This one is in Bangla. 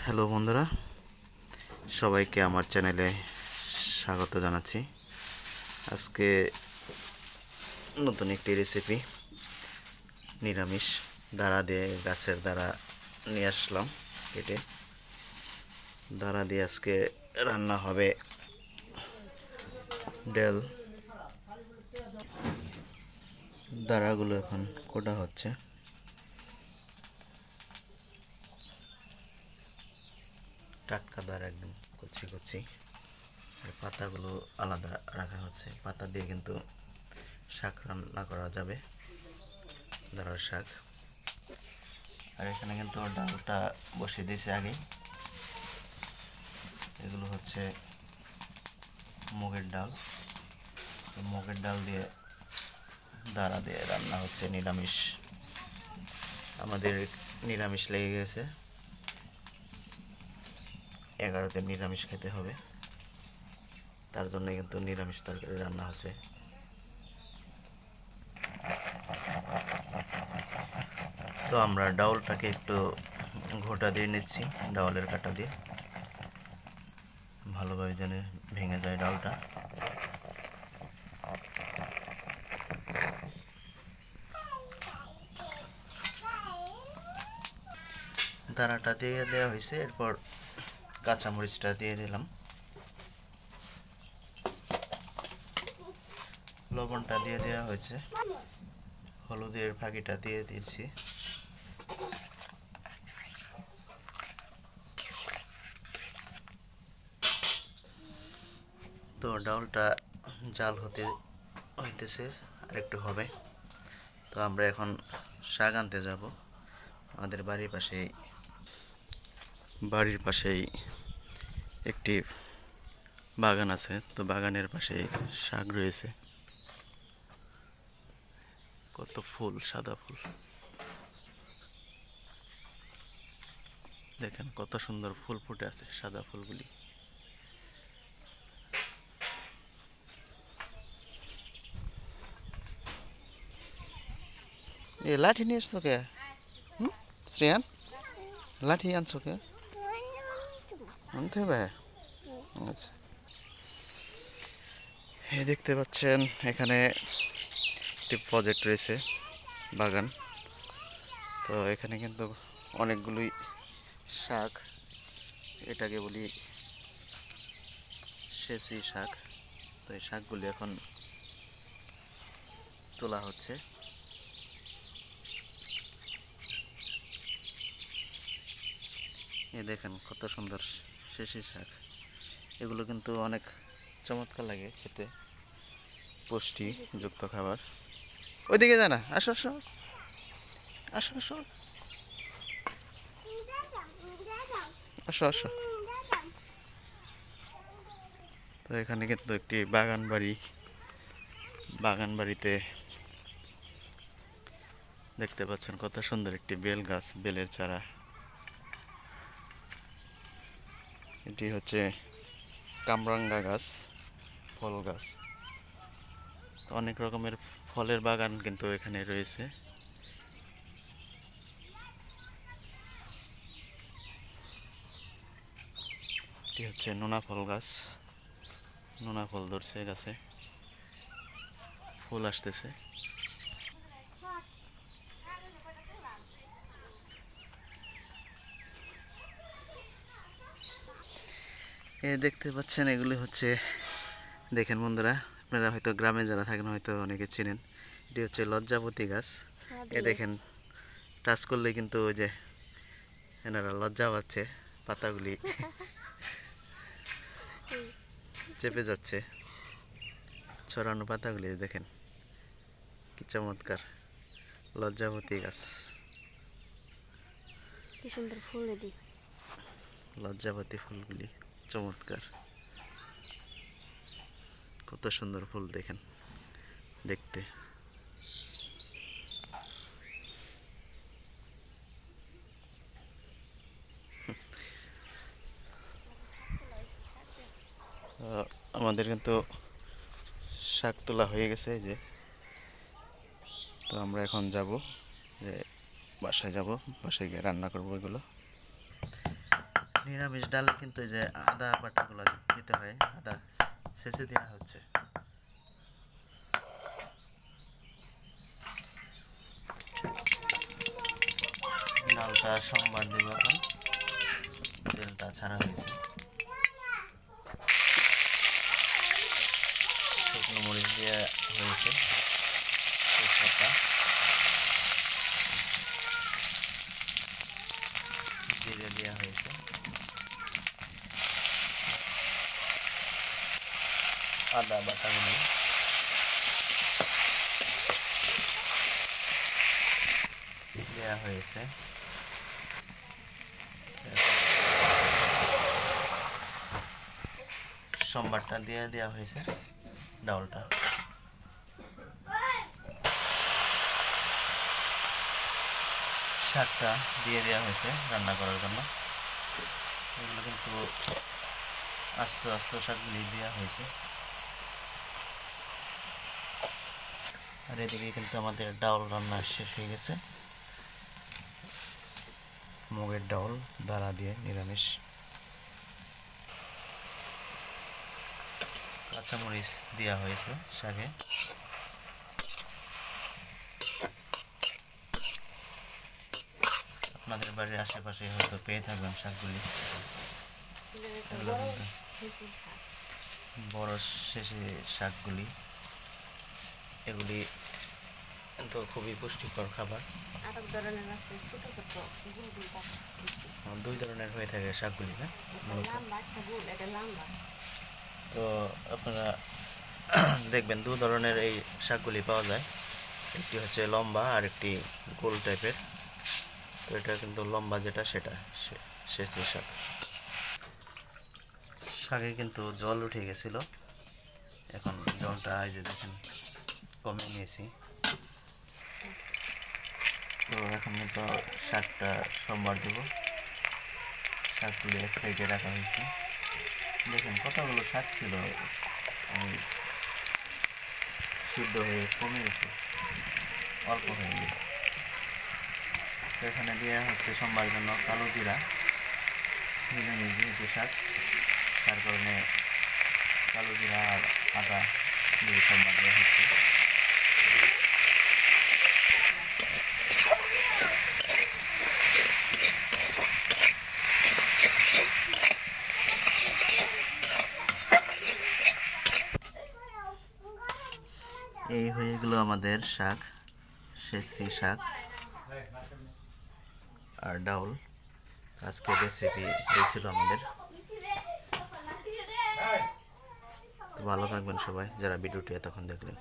হ্যালো বন্ধুরা, সবাইকে আমার চ্যানেলে স্বাগত জানাচ্ছি। আজকে নতুন একটি রেসিপি নিরামিষ দাঁড়া দিয়ে গাছের দাঁড়া নিয়ে আসলাম কেটে। দাঁড়া দিয়ে আজকে রান্না হবে ডাল। দাঁড়াগুলো এখন কোটা হচ্ছে। টাটকা দাঁড়া একদম কচি কচি, আর পাতাগুলো আলাদা রাখা হচ্ছে। পাতা দিয়ে কিন্তু শাক রান্না করা যাবে, দাঁড়ার শাক। আর এখানে কিন্তু ডালটা বসিয়ে দিয়েছে আগে। এগুলো হচ্ছে মুগের ডাল। মুগের ডাল দিয়ে দাঁড়া দিয়ে রান্না হচ্ছে নিরামিষ। আমাদের নিরামিষ লেগে গেছে, 11তে নিরামিষ খেতে হবে, তার জন্য কিন্তু নিরামিষ তরকারি রান্না হচ্ছে। তো আমরা ডাউলটাকে একটু ঘোটা দিয়ে নিচ্ছি, ডাউলের কাঁটা দিয়ে, ভালোভাবে যেন ভেঙে যায় ডালটা। দানাটা দিয়ে দেওয়া হয়েছে, এরপর কাঁচামরিচটা দিয়ে দিলাম, লবণটা দিয়ে দেওয়া হয়েছে, হলুদের ফাঁকিটা দিয়ে দিয়েছি। তো ডালটা জাল হইতেছে, আর একটু হবে। তো আমরা এখন শাক আনতে যাব। আমাদের বাড়ির পাশেই একটি বাগান আছে, তো বাগানের পাশেই শাক রয়েছে। কত ফুল, সাদা ফুল, দেখেন কত সুন্দর ফুল ফুটে আছে, সাদা ফুলগুলি। এ লাঠি নিয়ে এসছো কে? শ্রেয়ান, লাঠি আনছো কে? আনতে হবে। আচ্ছা, এই দেখতে পাচ্ছেন এখানে একটি প্রজেক্ট রয়েছে, বাগান। তো এখানে কিন্তু অনেকগুলোই শাক, এটাকে বলি সেচি শাক। তো এই শাকগুলি এখন তোলা হচ্ছে। এই দেখেন কত সুন্দর সেচি শাক। এগুলো কিন্তু অনেক চমৎকার লাগে খেতে, পুষ্টিযুক্ত খাবার। ওইদিকে যায় না, আসো আসো আসো আসো আসো আসো। তো এখানে কিন্তু একটি বাগান বাড়িতে দেখতে পাচ্ছেন কত সুন্দর একটি বেল গাছ, বেলের চারা। এটি হচ্ছে কামরাঙ্গা গাছ, ফল গাছ। অনেক রকমের ফলের বাগান কিন্তু এখানে রয়েছে। এটি হচ্ছে নোনা ফল গাছ, নোনা ফল ধরছে গাছে, ফুল আসতেছে। এ দেখতে পাচ্ছেন এগুলি হচ্ছে, দেখেন বন্ধুরা, আপনারা হয়তো গ্রামে যারা থাকেন হয়তো অনেকে চিনেন, এটি হচ্ছে লজ্জাপতি গাছ। এ দেখেন টাচ করলে কিন্তু ওই যে এনারা লজ্জা পাচ্ছে, পাতাগুলি চেপে যাচ্ছে, ছড়ানো পাতাগুলি দেখেন কি চমৎকার, লজ্জাপতি গাছ, কি সুন্দর ফুল। এদি লজ্জাপতি ফুলগুলি চমৎকার, কত সুন্দর ফুল দেখেন দেখতে। আমাদের কিন্তু শাক তোলা হয়ে গেছে, এই যে। তো আমরা এখন যাব, যে বাসায় যাব, বাসায় গিয়ে রান্না করবো এগুলো। নিরামিষ ডালে কিন্তু এই যে আদা বাটাগুলো দিতে হয়, আদা ছেঁচে দেওয়া হচ্ছে। ডালটা সোমবার দিব এখন, তেলটা ছাড়া হয়েছে। শুকনো মরিচ দিয়ে হয়েছে, তেজপাতা, জিরে দেওয়া হয়েছে, আদা বাটাগুলো দেওয়া হয়েছে। সোমবারটা দিয়ে দেওয়া হয়েছে ডাউলটা। শাকটা দিয়ে দেওয়া হয়েছে রান্না করার জন্য। এগুলো কিন্তু আস্তে আস্তে শাকগুলি দেওয়া হয়েছে। আর এদিকে কিন্তু আমাদের ডাউল রান্না শেষ হয়ে গেছে। মুগের ডাউল দানা দিয়ে নিরামিষ। কাঁচামরিচ দেওয়া হয়েছে শাকে। আপনাদের বাড়ির আশেপাশে হয়তো পেয়ে থাকবেন শাকগুলি। বড় শেষে শাকগুলি, এগুলি কিন্তু খুবই পুষ্টিকর খাবার। দুই ধরনের হয়ে থাকে শাকগুলি, না? তো আপনারা দেখবেন দু ধরনের এই শাকগুলি পাওয়া যায়। একটি হচ্ছে লম্বা আর একটি গোল টাইপের। তো এটা কিন্তু লম্বা যেটা সেটা সেচের শাক। শাকে কিন্তু জল উঠে গেছিল, এখন জলটা এই যে দেখেন কমিয়ে নিয়েছি। তো এখন তো শাকটা সোমবার দেবো। শাকগুলি এক সাইডে রাখা হয়েছে। দেখেন কতগুলো শাক ছিল, সিদ্ধ হয়ে কমে গেছে, অল্প হয়ে গেছে। তো এখানে দেওয়া হচ্ছে সোমবার জন্য কালো জিরা, নিরামিষ যেহেতু শাক তার কারণে কালো জিরা আর আদা দিয়ে সোমবার দেওয়া হচ্ছে। এই হয়ে গেল আমাদের শাক, সেচি শাক আর ডাউল। আজকে রেসিপি এই ছিল আমাদের। তো ভালো থাকবেন সবাই যারা ভিডিওটি এতক্ষণ দেখলেন।